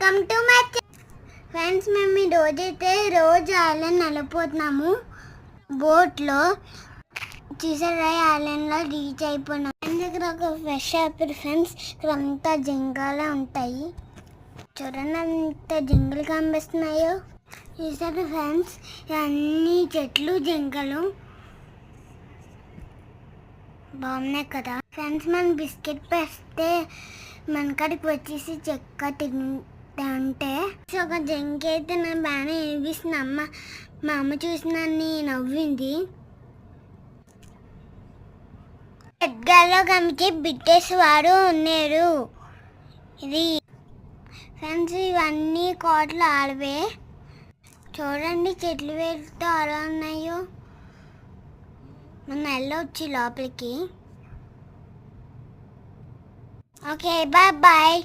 Welcome to my friends. మేము ఈ రోజైతే రోజ్ ఐలాండ్ వెళ్ళిపోతున్నాము బోట్లో. చూసారా, ఐలాండ్లో రీచ్ అయిపోయినాం. దగ్గర ఒక ఫ్రెష్ అయిపోయి ఫ్రెండ్స్, ఇక్కడ అంతా జింకలే ఉంటాయి. చూడండి అంత జింకలు కనిపిస్తున్నాయో. చూసారు ఫ్రెండ్స్, అన్ని చెట్లు జింకలు బాగున్నాయి కదా ఫ్రెండ్స్. మనం బిస్కెట్ పెస్తే మన కాడికి వచ్చేసి చెక్క తింటే ఒక జింక అయితే నా బాగానే వినిపిస్తుంది. మా అమ్మ చూసినన్ని నవ్వింది. ఎడ్గాలో కమిటీ బిట్టేస్ వారు ఉన్నారు. ఇది ఫ్రెండ్స్, ఇవన్నీ కోట్ల ఆడవే. చూడండి చెట్లు వేరుతో అలా ఉన్నాయో. మనం వెళ్ళొచ్చు లోపలికి. Okay, bye.